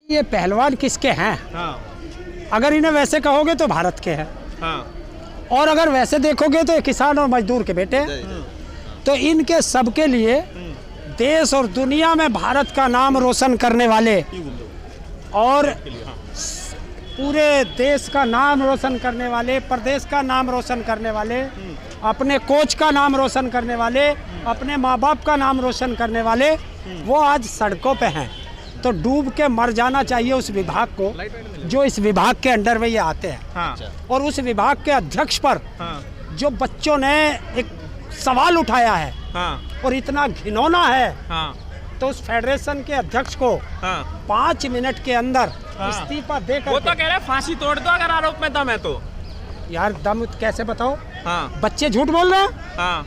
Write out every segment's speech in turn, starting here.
ये पहलवान किसके हैं? हाँ। अगर इन्हें वैसे कहोगे तो भारत के हैं, हाँ। और अगर वैसे देखोगे तो ये किसान और मजदूर के बेटे हैं। तो इनके सबके लिए देश और दुनिया में भारत का नाम रोशन करने वाले और पूरे देश का नाम रोशन करने वाले, प्रदेश का नाम रोशन करने वाले, अपने कोच का नाम रोशन करने वाले, अपने माँ बाप का नाम रोशन करने वाले, वो आज सड़कों पे हैं। तो डूब के मर जाना चाहिए उस विभाग को जो इस विभाग के अंडर में ये आते हैं। हाँ। और उस विभाग के अध्यक्ष पर हाँ। जो बच्चों ने एक सवाल उठाया है हाँ। और इतना घिनौना है, हाँ। तो उस फेडरेशन के अध्यक्ष को हाँ। 5 मिनट के अंदर हाँ। इस्तीफा देकर वो तो कह रहे फांसी तोड़ दो अगर आरोप में दम है तो। यार दम कैसे बताओ? हाँ। बच्चे झूठ बोल रहे हैं, हाँ।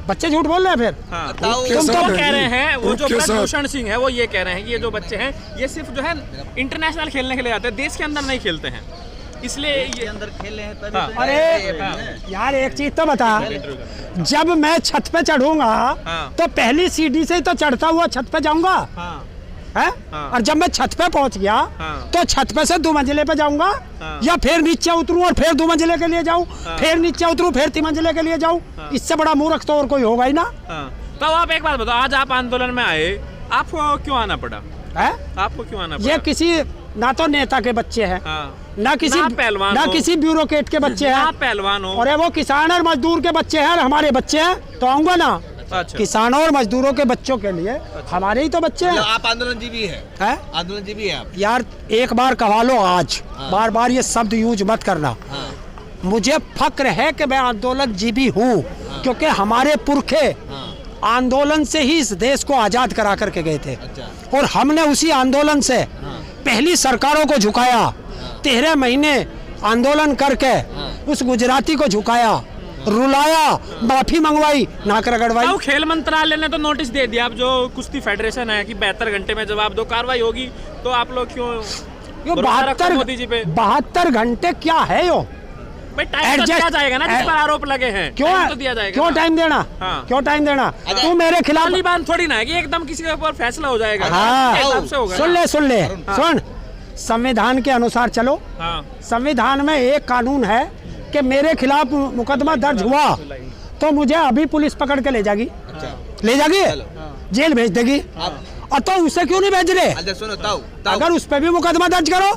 बच्चे झूठ बोल रहे हैं फिर। हाँ। तुम वो तो कह रहे हैं, वो जो ब्रजभूषण सिंह है वो ये कह रहे हैं कि ये जो बच्चे हैं ये सिर्फ जो है इंटरनेशनल खेलने के लिए आते हैं, देश के अंदर नहीं खेलते हैं, इसलिए ये अंदर खेले हैं तभी। हाँ। अरे यार एक चीज तो बता, जब मैं छत पे चढ़ूंगा तो पहली सीढ़ी से तो चढ़ता हुआ छत पे जाऊंगा है? और जब मैं छत पे पहुंच गया तो छत पे से 2 मंजिले पे जाऊंगा या फिर नीचे उतरूं और फिर 2 मंजिले के लिए जाऊं, फिर नीचे उतरूं फिर 3 मंजिले के लिए जाऊं। इससे बड़ा मूर्ख तो और कोई होगा ही ना। तो आप एक बात बताओ, आज आप आंदोलन में आए, आपको क्यों आना पड़ा है? आपको क्यों आना पड़ा? ये किसी ना तो नेता के बच्चे हैं, ना किसी पहलवान, ना किसी ब्यूरोक्रेट के बच्चे हैं, पहलवान हो, और वो किसान और मजदूर के बच्चे हैं और हमारे बच्चे हैं, तो आऊंगा ना। अच्छा। किसानों और मजदूरों के बच्चों के लिए हमारे ही तो बच्चे हैं। आप आंदोलन जीवी है? आंदोलन जीवी है आप? यार एक बार कहा लो आज, बार बार ये शब्द यूज मत करना। मुझे फक्र है कि मैं आंदोलन जीवी हूँ, क्योंकि हमारे पुरखे आंदोलन से ही इस देश को आजाद करा करके गए थे। और हमने उसी आंदोलन से पहली सरकारों को झुकाया, 13 महीने आंदोलन करके उस गुजराती को झुकाया, रुलाया, माफी मंगवाई, नाक रगड़वाई। तो खेल मंत्रालय ने तो नोटिस दे दिया, अब जो कुश्ती फेडरेशन है कि 72 घंटे में जवाब दो, कार्रवाई होगी। तो आप लोग क्यों 72 घंटे क्या है यो? टाइम तो दिया जाएगा ना, जिस पर आरोप लगे हैं। क्यों तो दिया जाएगा, क्यों टाइम देना? क्यों टाइम देना? तू मेरे खिलाफ तालिबान थोड़ी ना है कि एकदम किसी के ऊपर फैसला हो जाएगा। हाँ। सुन ले सुन, संविधान के अनुसार चलो। संविधान में एक कानून है कि मेरे खिलाफ मुकदमा दर्ज हुआ तो मुझे अभी पुलिस पकड़ के ले जाएगी, जेल भेज देगी। और तो उसे क्यों नहीं भेज रहे? अगर उस पर भी मुकदमा दर्ज करो,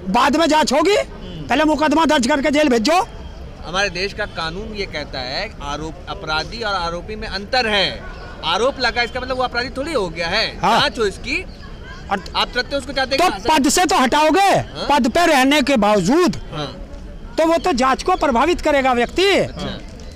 बाद में जांच होगी, पहले मुकदमा दर्ज करके जेल भेजो। हमारे देश का कानून ये कहता है अपराधी और आरोपी में अंतर है। आरोप लगा इसका मतलब वो अपराधी थोड़ी हो गया है। जांच हो इसकी, और आप करते उसको चाहते तो पद से तो हटाओगे, पद पे रहने के बावजूद तो वो तो जांच को प्रभावित करेगा व्यक्ति।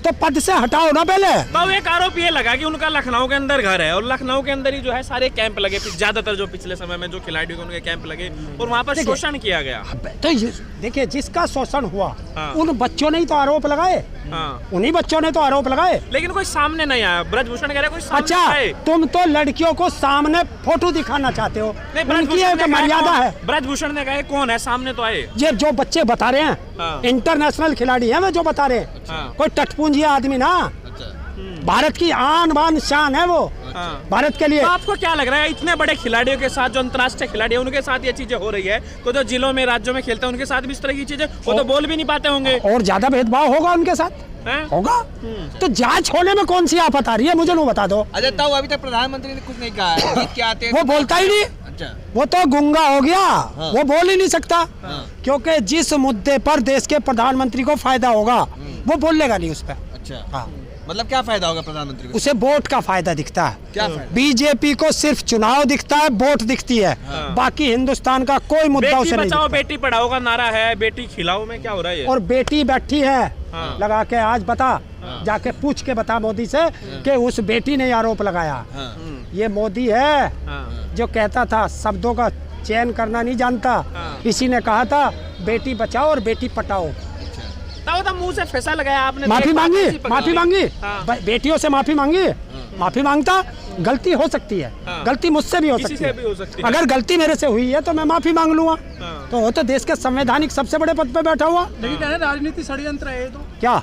तो पद से हटाओ ना पहले। तो एक आरोप ये लगा कि उनका लखनऊ के अंदर घर है और लखनऊ के अंदर ही जो है सारे कैंप लगे, ज्यादातर जो पिछले समय में जो खिलाड़ियों के उनके कैंप लगे और वहाँ पर शोषण किया गया। तो देखिए, जिसका शोषण हुआ उन बच्चों ने ही तो आरोप लगाए, उन्हीं बच्चों ने तो आरोप लगाए, लेकिन कोई सामने नहीं आया। ब्रजभूषण कह रहे कोई सामने। अच्छा, तुम तो लड़कियों को सामने फोटो दिखाना चाहते हो, उनकी एक मर्यादा है। ब्रजभूषण ने कहा कौन है सामने तो आए, ये जो बच्चे बता रहे हैं इंटरनेशनल खिलाड़ी हैं, वे जो बता रहे हैं, कोई टटपूंजी आदमी ना, भारत की आन बान शान है वो, भारत के लिए। तो आपको क्या लग रहा है, इतने बड़े खिलाड़ियों के साथ, जो अंतर्राष्ट्रीय खिलाड़ी है उनके साथ ये चीजें हो रही है, तो जो जिलों में राज्यों में खेलते हैं उनके साथ भी इस तरह की चीजें, वो तो बोल भी नहीं पाते होंगे, और ज्यादा भेदभाव होगा उनके साथ होगा। तो जांच होने में कौन सी आफत आ रही है, मुझे नहीं बता दो। अच्छा, अभी तक प्रधानमंत्री ने कुछ नहीं कहा है, क्या आते हैं वो बोलता ही नहीं। वो तो गुंगा हो गया, वो बोल ही नहीं सकता, क्योंकि जिस मुद्दे पर देश के प्रधानमंत्री को फायदा होगा वो बोलेगा नहीं उस पर। अच्छा, हाँ, मतलब क्या फायदा होगा प्रधानमंत्री को? उसे वोट का फायदा दिखता है। क्या फायदा? बीजेपी को सिर्फ चुनाव दिखता है, वोट दिखती है, बाकी हिंदुस्तान का कोई मुद्दा उसे नहीं दिखता। बेटी पढ़ाओ का नारा है, बेटी खिलाओ में क्या हो रहा है? और बेटी बैठी है लगा के, आज बता, जाके पूछ के बता मोदी से कि उस बेटी ने आरोप लगाया। ये मोदी है जो कहता था शब्दों का चयन करना नहीं जानता, इसी ने कहा था बेटी बचाओ और बेटी पटाओ। तो मुंह से फैसला लगाया आपने, माफी मांगी, बेटियों से माफी मांगी, माफी मांगता। गलती हो सकती है, गलती मुझसे भी हो सकती है, अगर गलती मेरे से हुई है तो मैं माफी मांग लूंगा। तो वो तो देश के संवैधानिक सबसे बड़े पद पे बैठा हुआ। लेकिन क्या है, राजनीति षड्यंत्र है तो क्या?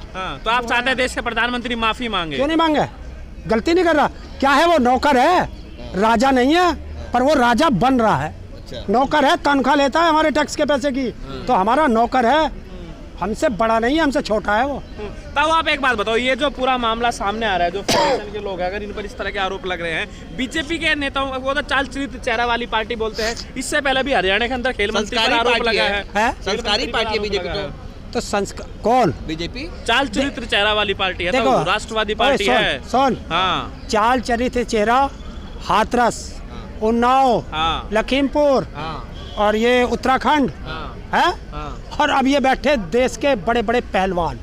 तो आप चाहते हैं देश के प्रधानमंत्री माफी मांगे? क्यों नहीं मांगे? गलती नहीं कर रहा, क्या है वो नौकर है, राजा नहीं है, पर वो राजा बन रहा है। अच्छा। नौकर है, तनख्वाह लेता है हमारे टैक्स के पैसे की, तो हमारा नौकर है, हमसे बड़ा नहीं है, हमसे छोटा है वो। तब आप एक बात बताओ, ये जो पूरा मामला सामने आ रहा है, जो फेडरेशन के लोग हैं, अगर इन पर इस तरह के आरोप लग रहे हैं, बीजेपी के नेताओं को तो चाल चरित्र चेहरा वाली पार्टी बोलते हैं, इससे पहले भी हरियाणा के अंदर खेल मंत्री पर आरोप लगा है। संस्कारी पार्टी है बीजेपी तो संस्कार कौन? बीजेपी चाल चरित्र चेहरा वाली पार्टी है, देखो, तो राष्ट्रवादी पार्टी है। सुन, हाँ चाल चरित्र चेहरा हाथरस, उन्नाव, हाँ लखीमपुर और ये उत्तराखंड है, और अब ये बैठे देश के बड़े बड़े पहलवान,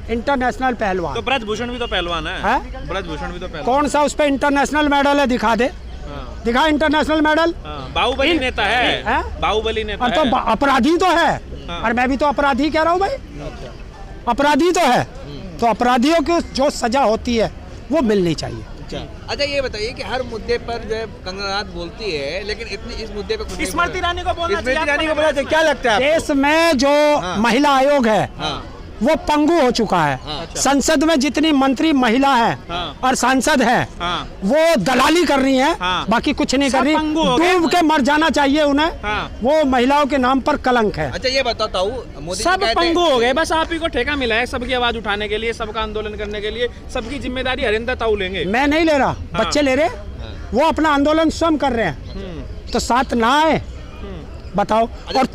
इंटरनेशनल पहलवान। तो ब्रजभूषण भी तो पहलवान है? ब्रजभूषण भी तो पहलवान। कौन सा उस पे इंटरनेशनल मेडल है? दिखा दे, दिखा इंटरनेशनल मेडल। बाहुबली नेता है, बाहुबली नेता तो अपराधी तो है, और मैं भी तो अपराधी कह रहा हूँ भाई, अपराधी तो है, तो अपराधियों को जो सजा होती है वो मिलनी चाहिए। अच्छा ये बताइए कि हर मुद्दे पर जो है कंगना रनावत बोलती है, लेकिन इतनी इस मुद्दे पे स्मृति ईरानी को बोलना चाहिए। स्मृति ईरानी को बोलना चाहिए, क्या लगता है? देश में जो महिला आयोग है वो पंगु हो चुका है। संसद में जितनी मंत्री महिला है और सांसद है वो दलाली कर रही है, बाकी कुछ नहीं कर रही, डूब के मर जाना चाहिए उन्हें। वो महिलाओं के नाम पर कलंक है। अच्छा ये बताता हूँ, मोदी सब पंगु हो गए, बस आप ही को ठेका मिला है सबकी आवाज उठाने के लिए, सबका आंदोलन करने के लिए, सबकी जिम्मेदारी हरिंदर ताऊ लेंगे। मैं नहीं ले रहा, बच्चे ले रहे, वो अपना आंदोलन स्वयं कर रहे हैं, तो साथ ना आए बताओ। और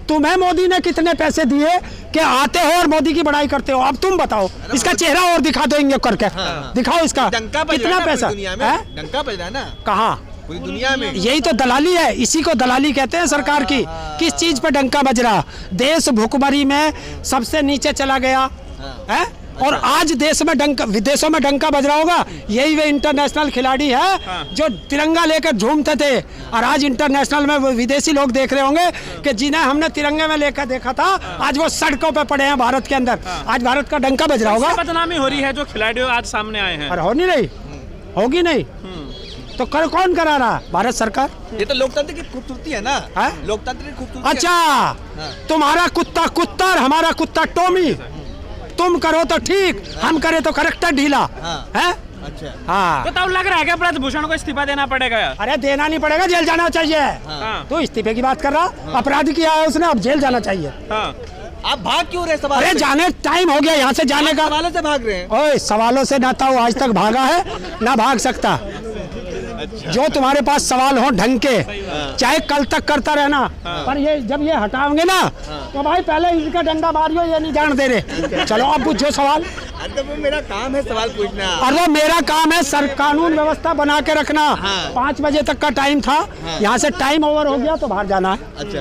तुम्हें मोदी ने कितने पैसे दिए कि आते हो और मोदी की बड़ाई करते हो? अब तुम बताओ, इसका चेहरा और दिखा दो इंगे करके, दिखाओ इसका कितना पैसा। डंका बज रहा है ना, कहाँ? पूरी दुनिया में। यही तो दलाली है, इसी को दलाली कहते हैं सरकार की। किस चीज पे डंका बज रहा? देश भुखमरी में सबसे नीचे चला गया है, और आज देश में डंका, विदेशों में डंका बज रहा होगा। यही वे इंटरनेशनल खिलाड़ी है जो तिरंगा लेकर झूमते थे, और आज इंटरनेशनल में वो विदेशी लोग देख रहे होंगे कि जिन्हें हमने तिरंगे में लेकर देखा था, आज वो सड़कों पे पड़े हैं भारत के अंदर। आज भारत का डंका बज रहा होगा। बदनामी हो रही है जो खिलाड़ी आज सामने आए हैं, और हो नहीं रही, होगी नहीं तो कौन करा रहा? भारत सरकार। ये तो लोकतंत्र की खूबसूरती है ना, लोकतंत्र की खूबसूरती। अच्छा, तुम्हारा कुत्ता कुत्ता और हमारा कुत्ता टोमी, तुम करो तो ठीक, हम करे तो करेक्टर ढीला है। अच्छा हाँ, तो तब लग रहा है कि ब्रजभूषण को इस्तीफा देना पड़ेगा? अरे देना नहीं पड़ेगा, जेल जाना चाहिए। तो इस्तीफे की बात कर रहा, अपराध किया है उसने, अब जेल जाना चाहिए। आप भाग क्यों रहे सवाल? अरे जाने टाइम हो गया यहाँ से जाने का। सवालों से भाग रहे हैं? ओए सवालों से ना था वो आज तक भागा है ना भाग सकता। जो तुम्हारे पास सवाल हो ढंग के, चाहे कल तक करता रहना, पर ये जब ये हटाओगे ना तो भाई पहले इनका डंडा मारियो, ये नहीं जान दे रहे। चलो अब पूछो सवाल। अरे वो मेरा काम है सवाल पूछना। अरे मेरा काम है सर कानून व्यवस्था बना के रखना। 5 बजे तक का टाइम था, यहाँ से टाइम ओवर हो गया तो बाहर जाना है। अच्छा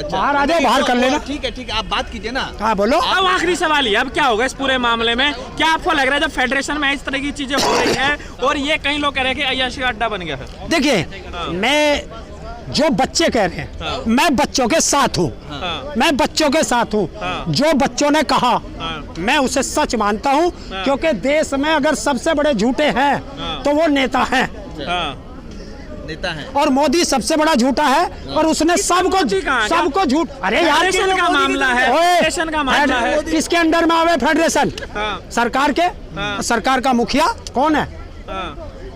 बाहर आ जाओ, बाहर कर लेना। ठीक है आप बात कीजिए ना। हाँ बोलो। अब आखिरी सवाल ही, अब क्या होगा इस पूरे मामले में? क्या आपको लग रहा है जब फेडरेशन में इस तरह की चीजें हो रही है और ये कई लोग कह रहे हैं कि अय्याशी अड्डा बन गया है? देखिए, मैं जो बच्चे कह रहे हैं, मैं बच्चों के साथ हूँ, मैं बच्चों के साथ हूँ। जो बच्चों ने कहा मैं उसे सच मानता हूँ, क्योंकि देश में अगर सबसे बड़े झूठे हैं तो वो नेता हैं, नेता है। और मोदी सबसे बड़ा झूठा है, और उसने सबको झूठ। अरे यार फेडरेशन का मामला है, फेडरेशन का मामला है। किसके अंडर में आवे फेडरेशन? सरकार के। सरकार का मुखिया कौन है?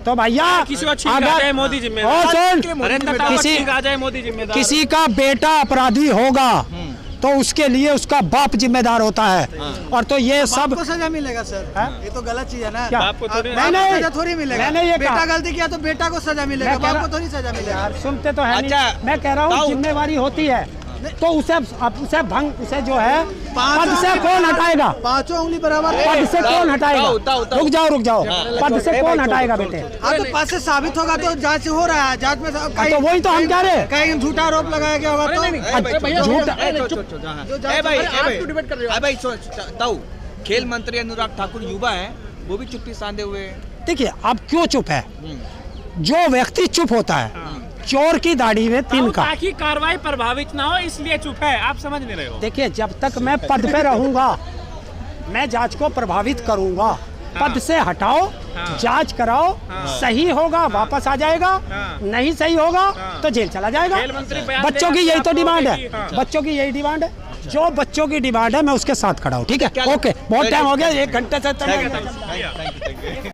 तो भैया किसी को छीन आ जाए मोदी जिम्मेदार, किसी का बेटा अपराधी होगा तो उसके लिए उसका बाप जिम्मेदार होता है। और तो ये सब को सजा मिलेगा सर, ये तो गलत चीज है ना। क्या? बाप को थोड़ी सजा थोड़ी मिलेगा। मैंने ये बेटा गलती किया तो बेटा को सजा मिलेगा, बाप को थोड़ी सजा मिलेगा। यार सुनते तो है नहीं। मैं कह रहा हूँ जिम्मेवारी होती है तो उसे भंग, उसे जो है पद से कौन हटाएगा? 5 उंगली बराबर पद से कौन हटाएगा? रुक जाओ, पद से कौन हटाएगा बेटे? हाँ तो पद से साबित होगा तो जांच हो रहा है, जांच में तो वही तो हम कह रहे हैं। कहीं झूठा आरोप लगाया गया होगा तो खेल मंत्री अनुराग ठाकुर युवा है, वो भी चुप्पी साधे हुए हैं। देखिए अब क्यों चुप है? जो व्यक्ति चुप होता है, चोर की दाढ़ी में तिनका, ताकि कार्रवाई प्रभावित ना हो इसलिए चुप है। आप समझ नहीं रहे हो? देखिए जब तक मैं पद पे रहूंगा मैं जांच को प्रभावित करूंगा। पद से हटाओ, जांच कराओ, सही होगा वापस आ जाएगा, नहीं सही होगा तो जेल चला जाएगा। बच्चों की यही तो डिमांड है, बच्चों की यही डिमांड है। जो बच्चों की डिमांड है मैं उसके साथ खड़ा हूँ। ठीक है, ओके, बहुत टाइम हो गया, 1 घंटे से।